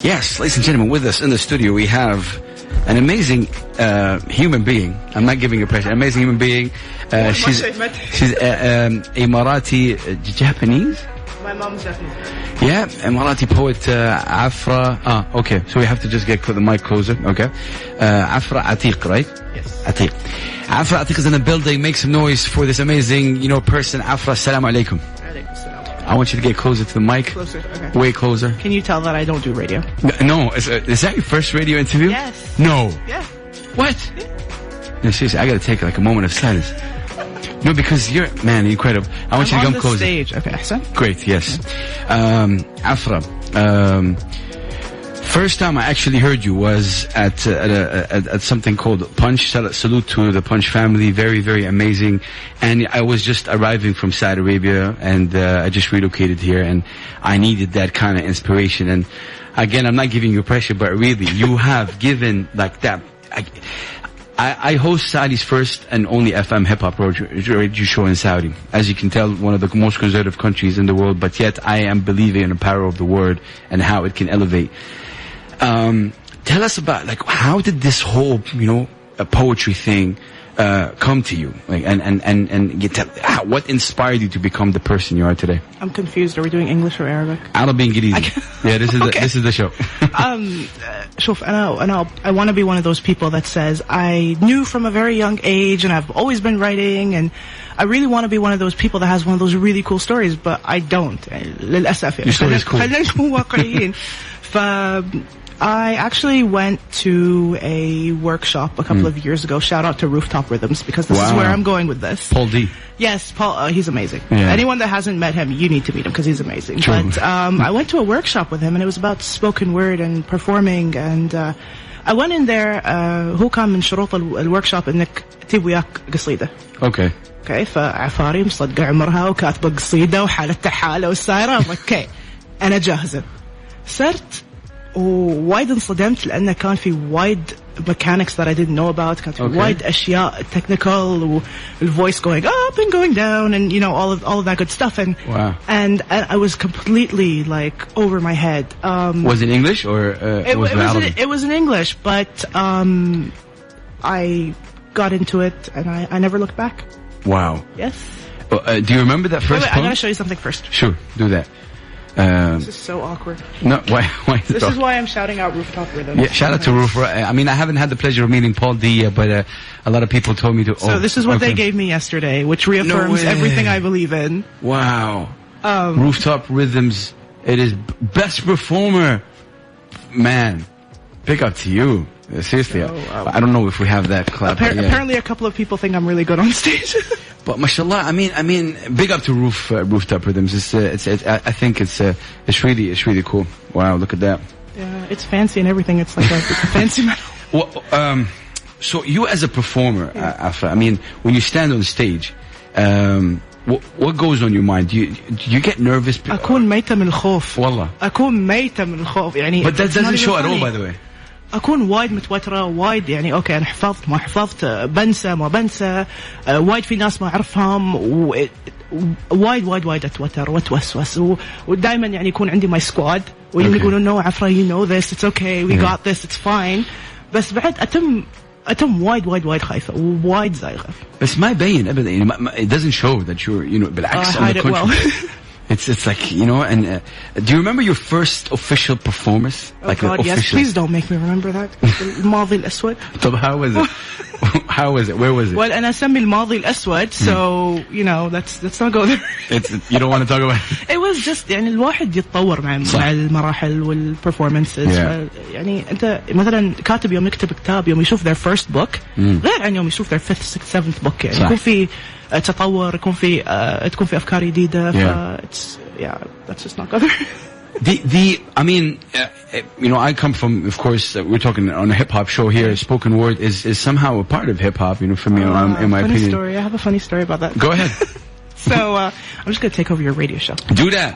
Yes, ladies and gentlemen, with us in the studio we have an amazing human being. I'm not giving her pressure. Amazing human being. She's Emirati, Japanese. My mom's Japanese. Yeah, Emirati poet Afra. Okay. So we have to just get the mic closer. Okay. Afra Atiq, right? Yes. Atiq. Afra Atiq is in the building. Make some noise for this amazing, person. Afra, assalamu alaikum. I want you to get closer to the mic. Closer, okay. Way closer. Can you tell that I don't do radio? No, is that your first radio interview? Yes. No. Yeah. What? Yeah. No, seriously, I gotta take like a moment of silence. No, because you're incredible. I want you to come closer. On the stage. Okay, Ahsan. Great, yes. Afra, first time I actually heard you was at something called Punch. Salute to the Punch family. Very, very amazing. And I was just arriving from Saudi Arabia, and I just relocated here, and I needed that kind of inspiration. And again, I'm not giving you pressure, but really, you have given like that. I host Saudi's first and only FM hip-hop radio show in Saudi. As you can tell, one of the most conservative countries in the world, but yet I am believing in the power of the word and how it can elevate. Tell us about, like, how did this whole, a poetry thing, come to you? Like, and what inspired you to become the person you are today? I'm confused. Are we doing English or Arabic? Arabic English. Yeah, this is the show. شوف I want to be one of those people that says I knew from a very young age and I've always been writing, and I really want to be one of those people that has one of those really cool stories, but I don't. للأسف. Your story is cool. I actually went to a workshop a couple of years ago. Shout out to Rooftop Rhythms, because this is where I'm going with this. Paul D. Yes, Paul. He's amazing. Yeah. Anyone that hasn't met him, you need to meet him because he's amazing. True. But I went to a workshop with him, and it was about spoken word and performing. And I went in there. هو كان من شروط الوركشوب إنك تجيب وياك قصيدة. Okay. Okay. فعفاري مصدقة عمرها وكاتبة قصيدة وحالتها حالة والسايرة. اوكي. أنا جاهزة. صرت ووايد انصدمت لأنه كان في وايد mechanics that I didn't know about. كانت في وايد أشياء technical, voice going up and going down, and all of that good stuff. And wow. And I was completely like over my head. Was it English or it was in English, but I got into it and I never looked back. Wow. Yes. Do you remember that first wait, poem? I gotta show you something first. Sure, do that. This is so awkward. No, why this is why I'm shouting out Rooftop Rhythms. Yeah, shout out to Roof. I mean, I haven't had the pleasure of meeting Paul D yet, but a lot of people told me to. So this is what they gave me yesterday, which reaffirms everything I believe in. Wow. Rooftop Rhythms. It is best performer. Man, big up to you. Seriously, I don't know if we have that clap. Apparently, a couple of people think I'm really good on stage. But mashallah, I mean, big up to Rooftop Rhythms. I think it's really cool. Wow, look at that. Yeah, it's fancy and everything. It's like it's a fancy metal. Well, so you as a performer, Afra, I mean, when you stand on stage, what goes on your mind? Do you get nervous? أكون ميتة من الخوف. والله. أكون ميتة من الخوف يعني. But that doesn't show at all, by the way. أكون وايد متوترة وايد أوكي أنا حفظت ما حفظت بنسى ما بنسى وايد في ناس ما أعرفهم وايد أتوتر وأتوسوس ودائما يكون عندي my squad ويقولون no عفرا you know this, it's okay, we got this, it's fine. بس بعد أتم وايد خايفة ووايد زايغة. بس ما يبين أبدا. It doesn't show that you're بالعكس. I hide it well. It's like, and do you remember your first official performance? Oh like God, yes. Please don't make me remember that. الماضي الأسود. طب how was it? How was it? Where was it? Well, أنا أسمي الماضي الأسود, so let's not go there. You don't want to talk about it? It was just الواحد يتطور مع المراحل والperformances. أنت مثلا كاتب يوم يكتب كتاب يوم يشوف their first book غير عن يوم يشوف their 5th, 6th, 7th book. يكون في تطور, تكون في أفكار جديدة. That's just not good. I mean, I come from, of course, we're talking on a hip-hop show here. Spoken word is somehow a part of hip-hop, for me, in my opinion. Story. I have a funny story about that. Go ahead. So, I'm just going to take over your radio show. Do that.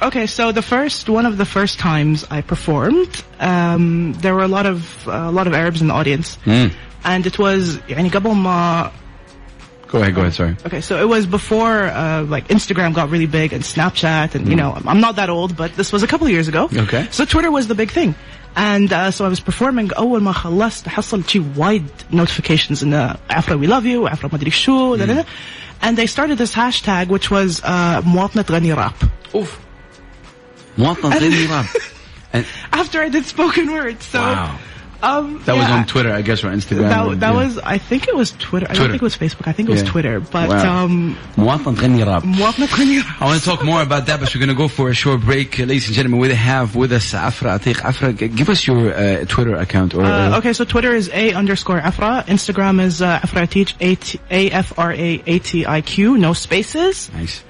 Okay, so one of the first times I performed, there were a lot of Arabs in the audience. And it was, قبل ما Go ahead, sorry. Okay, so it was before like Instagram got really big and Snapchat, and you know, I'm not that old, but this was a couple of years ago. Okay. So Twitter was the big thing. And so I was performing. أول ما خلصت حصلت شي wide notifications in Afra we love you, Afra ما أدري شو, and they started this hashtag which was مواطنة غني راب. Oof. مواطنة غني راب. After I did spoken word, so. Wow. That was on Twitter, I guess, or Instagram. That was, I think it was Twitter. I don't think it was Facebook. I think it was Twitter. But مواطنة غني راب. مواطنة غني راب. I want to talk more about that, but we're going to go for a short break. Ladies and gentlemen, we have with us Afra Atiq. Afra, give us your Twitter account. Okay, so Twitter is _Afra. Instagram is Afra Atiq, AFRAATIQ, no spaces. Nice.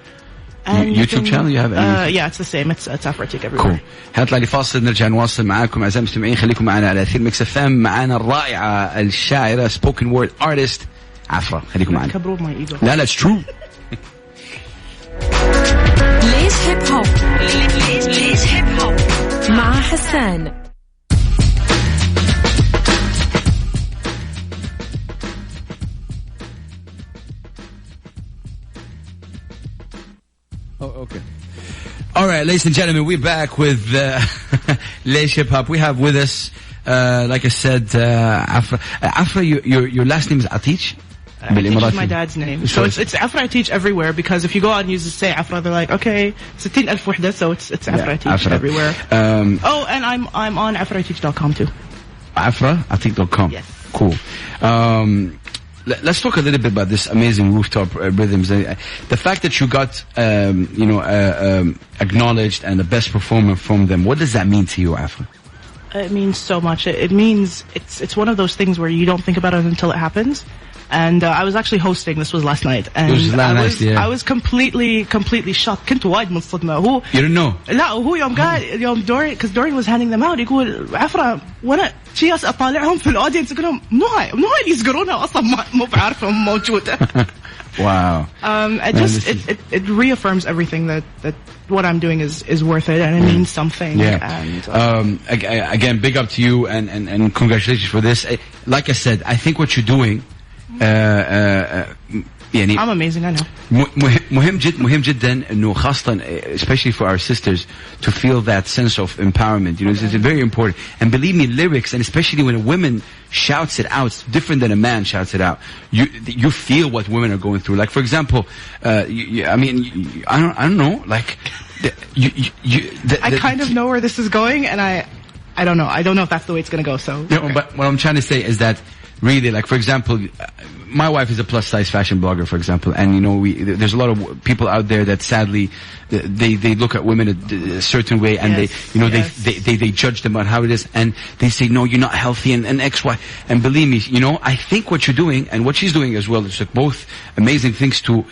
And YouTube channel you have? Yeah, it's the same. It's Afra Atiq everywhere. Cool. هنطلع لفاصل نرجع نواصل معاكم أعزائي المستمعين. خليكم معنا على أثير ميكس اف ام. معنا الرائعة الشاعرة spoken word artist عفرة. خليكم معنا. كبروا my ego. لا it's true. ليش هيب هوب؟ ليش هيب هوب؟ مع حسان. Oh, okay. All right, ladies and gentlemen, we're back with Laish Hip Hop. We have with us, like I said, Afra. Afra, your last name is Atiq? Atiq is my dad's name. So it's Afra Atiq everywhere, because if you go out and you just say Afra, they're like, okay, 60,000 وحدة, so it's Afra Atiq everywhere. And I'm on afraatiq.com too. Afraatiq.com. Yes. Cool. Let's talk a little bit about this amazing rooftop rhythms. The fact that you got, acknowledged and the best performer from them. What does that mean to you, Afra? It means so much. It means it's one of those things where you don't think about it until it happens. And I was actually hosting. This was last night, and I was completely shocked. كنت وايد منصدمة. هو You didn't know? لا وهو يوم Dorian, because Dorian was handing them out, يقول عفرة وانا شياس اطالعهم في الاودينس يقول لهم منو هاي اللي يسقرونها اصلا مو بعرفهم موجودة. Wow. It reaffirms everything that what I'm doing is worth it, and it means something. Yeah. And again, big up to you and congratulations for this. Like I said, I think what you're doing. I'm amazing, I know. مهم جدا إنه خاصة especially for our sisters to feel that sense of empowerment. It's very important. And believe me, lyrics, and especially when a woman shouts it out, it's different than a man shouts it out. You feel what women are going through. Like for example, I don't know. Like I kind of know where this is going, and I don't know. I don't know if that's the way it's going to go. So. No, but what I'm trying to say is that. Really, like for example, my wife is a plus size fashion blogger, for example, and there's a lot of people out there that sadly they look at women a certain way, and they judge them on how it is, and they say no, you're not healthy, and X, Y, and believe me, I think what you're doing and what she's doing as well is like both amazing things to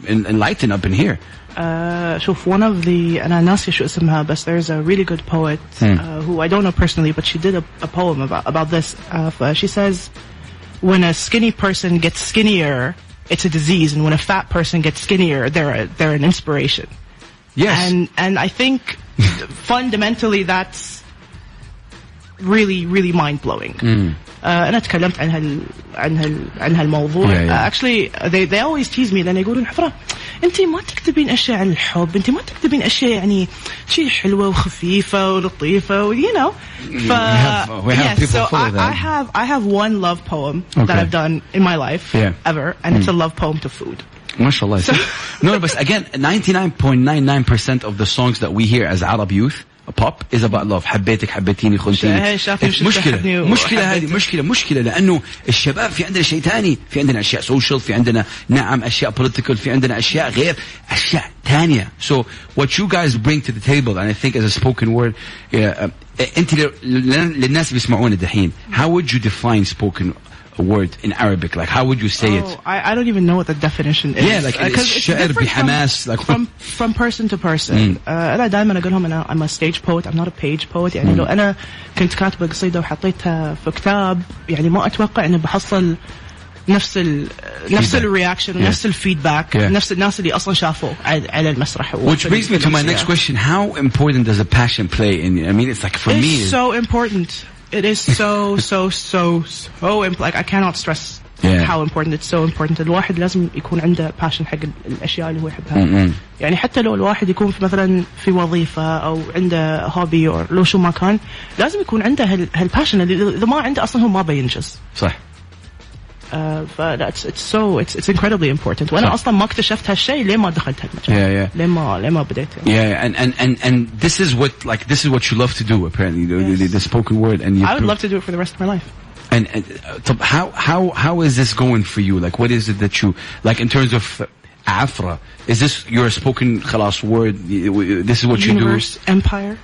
enlighten up in here. شوف, one of the, أنا ناسية شو اسمها, but there's a really good poet who I don't know personally, but she did a poem about this. She says, when a skinny person gets skinnier, it's a disease, and when a fat person gets skinnier, they're an inspiration. Yes. And I think fundamentally that's really, really mind-blowing. أنا تكلمت عن هالموضوع. Actually, they always tease me, then يقولون حفرة أنتي ما تكتبين أشياء عن الحب, أنتي ما تكتبين أشياء يعني شيء حلوة وخفيفة ولطيفة, we have people so full of that. I have one love poem that I've done in my life ever, and it's a love poem to food. MashaAllah. No, but again, 99.99% of the songs that we hear as Arab youth, pop, is about love. حبيتك حبيتيني خنتيني. مشكلة لأنه الشباب في عندنا شيء ثاني, في عندنا أشياء social, في عندنا أشياء political, في عندنا أشياء غير أشياء ثانية. So what you guys bring to the table, and I think as a spoken word, أنت للناس بيسمعون الدحين, how would you define spoken a word in Arabic? Like, how would you say it? I don't even know what the definition is. Yeah, like الشعر بحماس, like from person to person. أنا دائما أقول لهم I'm a stage poet, I'm not a page poet. يعني لو أنا كنت كاتبة قصيدة وحطيتها في كتاب, يعني ما أتوقع إنه بحصل نفس الرياكشن ونفس الفيدباك, نفس الناس اللي أصلا شافوا على المسرح. Which brings me to my next question: how important does a passion play in? I mean, it's like for me, it's so important. It is so important. Like, I cannot stress how important it's so important. الواحد لازم يكون عنده passion حق الأشياء اللي هو يحبها. يعني حتى لو الواحد يكون مثلا في وظيفة أو عنده hobby أو لو شو ما كان لازم يكون عنده هالباشن اللي إذا ما عنده أصلا هو ما بينجز. صح. فلا it's incredibly important. وأنا أصلا ما اكتشفت هالشيء ليه ما دخلت هالمجال. ليه ما بديت. And this is what you love to do apparently, the spoken word. And I would love to do it for the rest of my life. And how is this going for you? Like, what is it that you like in terms of Afra? Is this your spoken khalas word? This is what Universe, you do? Empire.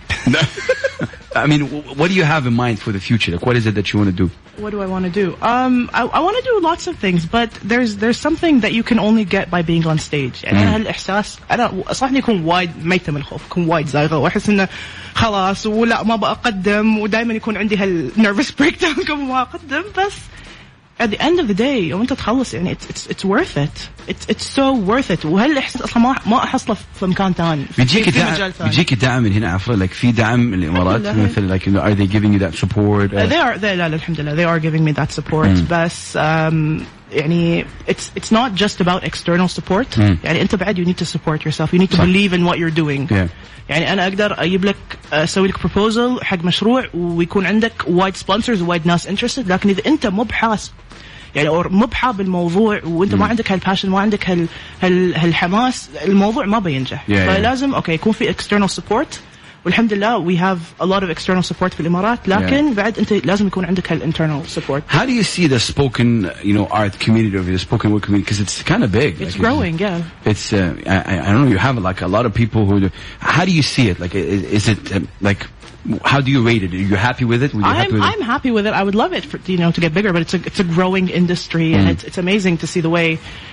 I mean, what do you have in mind for the future? Like, what is it that you want to do? What do I want to do? I want to do lots of things, but there's something that you can only get by being on stage. يعني أنا هالإحساس أنا صح إني يكون وايد ميتة من الخوف، يكون وايد زايغة وأحس إنه خلاص ولا ما بقدم ودائما يكون عندي هالnervous breakdown قبل ما أقدم. بس at the end of the day وأنت تخلص يعني it's worth it. It's so worth it. وهالإحساس أصلا ما أحصله في مكان ثاني. بيجيك دعم من هنا عفوا like في دعم من الإمارات مثل like are they giving you that support? They لا الحمد لله they are giving me that support. بس يعني it's not just about external support. يعني أنت بعد you need to support yourself. You need to believe in what you're doing. يعني أنا أقدر أجيب لك أسوي لك proposal حق مشروع ويكون عندك وايد sponsors ووايد ناس interested. لكن إذا أنت مو بحاس يعني أو مو بحاب الموضوع وأنت ما عندك هالباشن ما عندك هالحماس الموضوع ما بينجح. فلازم يكون في external support. والحمد لله we have a lot of external support في الإمارات. لكن بعد أنت لازم يكون عندك هالinternal support. How do you see the spoken art community or the spoken word community? Because it's kind of big. It's growing, yeah. It's I don't know. You have like a lot of people who. How do you see it? Like, is it like? How do you rate it? Are you happy with it? I'm happy with it. I would love it for, to get bigger, but it's a growing industry, and it's amazing to see the way,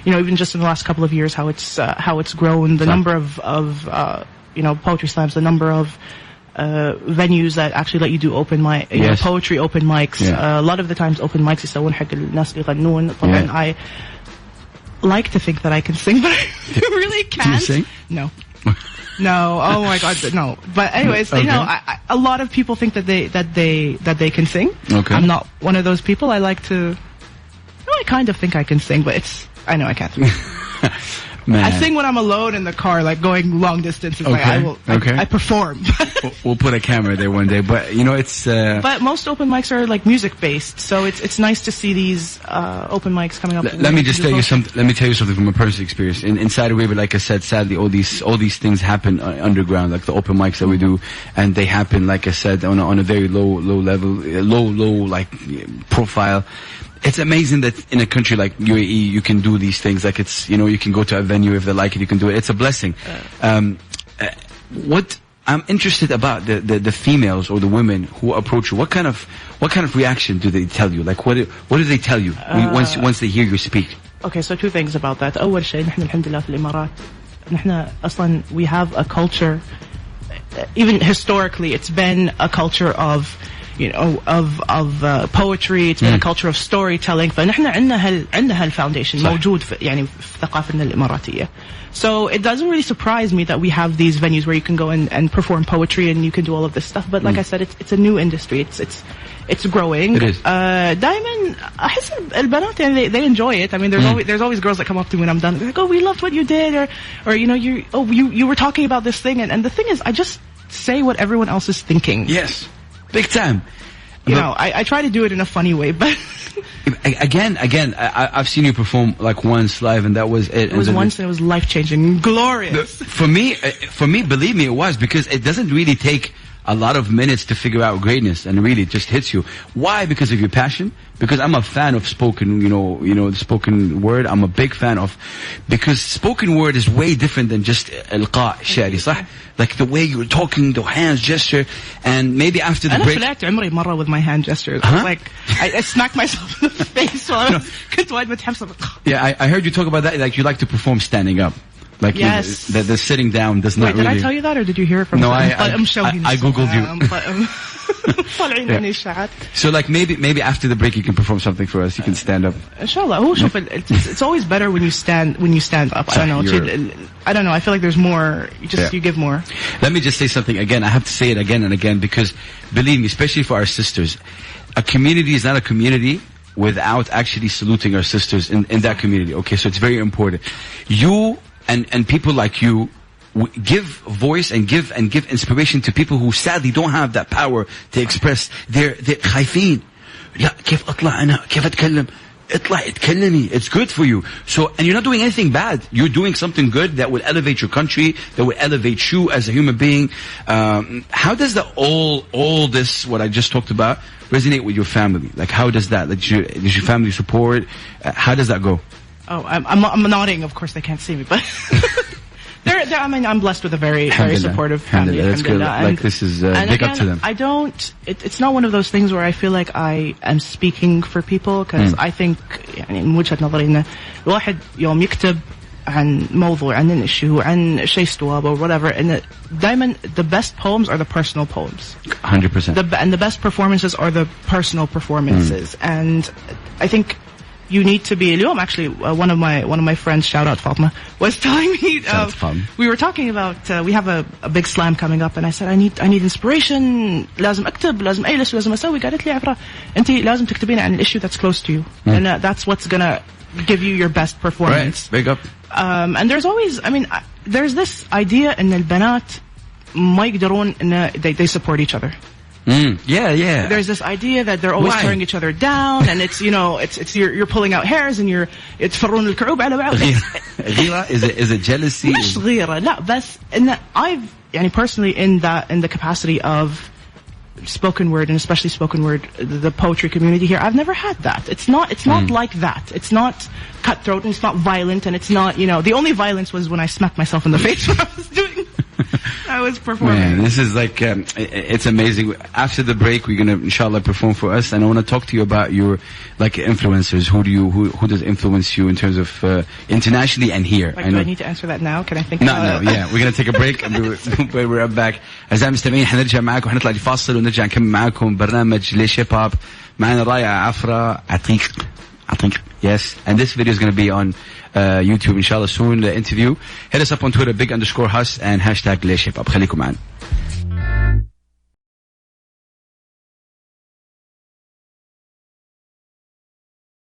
even just in the last couple of years, how it's grown. The number of poetry slams, the number of venues that actually let you do open mic, poetry open mics. A lot of the times open mics يسوون حق الناس اللي يغنون. طبعا I like to think that I can sing, but I really can't. Do you sing? No. No, oh my God, no. But anyways, a lot of people think that they can sing. Okay. I'm not one of those people. I like to. I kind of think I can sing, but I know I can't. Man. I sing when I'm alone in the car, like going long distances. Okay. I perform. We'll put a camera there one day, but it's. But most open mics are like music based, so it's nice to see these open mics coming up. Let me just tell you something. Let me tell you something from a personal experience. Inside Arabia, like I said, sadly, all these things happen underground, like the open mics that we do, and they happen, like I said, on a very low level, low like profile. It's amazing that in a country like UAE you can do these things. Like it's you can go to a venue if they like it, you can do it. It's a blessing. What I'm interested about the females or the women who approach you. What kind of reaction do they tell you? Like what do they tell you once they hear you speak? Okay, so two things about that. أول شيء نحن الحمد لله في الإمارات نحن أصلا we have a culture. Even historically, it's been a culture of poetry. It's been a culture of storytelling. فنحن عندنا هالfoundation موجود في ثقافتنا الإماراتية. So it doesn't really surprise me that we have these venues where you can go and perform poetry and you can do all of this stuff. But like I said, it's a new industry. It's growing. It is. دائما أحس البنات they enjoy it. I mean, there's always girls that come up to me when I'm done. They're like, oh, we loved what you did, or you were talking about this thing, and the thing is, I just say what everyone else is thinking. Yes. Big time. I try to do it in a funny way, but again, I've seen you perform like once live, and that was it. It was once, and it was life-changing, glorious. For me, believe me, it was, because it doesn't really take a lot of minutes to figure out greatness, and really it just hits you. Why? Because of your passion. Because I'm a fan of spoken, the spoken word. I'm a big fan of, because spoken word is way different than just إلقاء شعري, صح? Like the way you're talking, the hands gesture, and maybe after the break. أنا فلعت عمري مرة with my hand gestures. I was like, I smacked myself in the face while كنت وايد متحمسة. Yeah, I heard you talk about that. Like you like to perform standing up. Like yes. The sitting down does not really. Did I tell you that, or did you hear it from? No, I googled you. So like maybe after the break you can perform something for us. You can stand up. Inshallah. It's always better when you stand up. I don't know. I feel like there's more. You give more. Let me just say something again. I have to say it again and again, because believe me, especially for our sisters, a community is not a community without actually saluting our sisters in that community. Okay, so it's very important. You and people like you give voice and give inspiration to people who sadly don't have that power to express their خايفين. لا كيف أطلع أنا كيف أتكلم اطلع اتكلمي. It's good for you. So, and you're not doing anything bad. You're doing something good that will elevate your country, that will elevate you as a human being. How does all this, what I just talked about, resonate with your family? Like, how does that, does your family support? How does that go? Oh, I'm nodding. Of course, they can't see me, but I mean, I'm blessed with a very supportive family. That's good. Like, this is big up to them. I don't. It's not one of those things where I feel like I am speaking for people, because I think يعني من وجهة نظري إن الواحد يوم يكتب عن موضوع عن issue عن شيء استواب or whatever, and دايما the best poems are the personal poems. 100%. And the best performances are the personal performances, and I think you need to be. اليوم actually one of my friends, shout out Fatma, was telling me we were talking about we have a big slam coming up, and I said I need inspiration. لازم أكتب, لازم أجلس, لازم أسوي. قالت لي عفرا أنت لازم تكتبين عن issue that's close to you, and that's what's gonna give you your best performance. Right, big up. And there's always, I mean, there's this idea إن البنات ما يقدرون إن they support each other. Yeah. There's this idea that they're always tearing each other down, and it's, you know, it's you're pulling out hairs, and it's فرون الكعوب على بعض. غيرة? Is it jealousy? مش غيرة, لا, بس إن I've يعني personally in the capacity of spoken word, and especially spoken word, the poetry community here, I've never had that. It's not like that. It's not cutthroat, and it's not violent, and it's not, you know, the only violence was when I smacked myself in the face when I was doing. I was performing. Man, this is like, it's amazing. After the break, we're gonna, inshallah, perform for us, and I want to talk to you about your, like, influencers. Who does influence you in terms of, internationally and here? Like, do I need to answer that now? Can I think No, yeah. We're gonna take a break, and we're right back. أعزائي المستمعين, حنرجع معاكم, حنطلع لفاصل ونرجع نكمل معاكم برنامج ليش هيب هوب. معنا الرائعة عفرة عتيق. Yes, and this video is going to be on YouTube inshallah soon, the interview. Hit us up on Twitter, big_us, and hashtag ليش هيب هوب. خليكم معنا.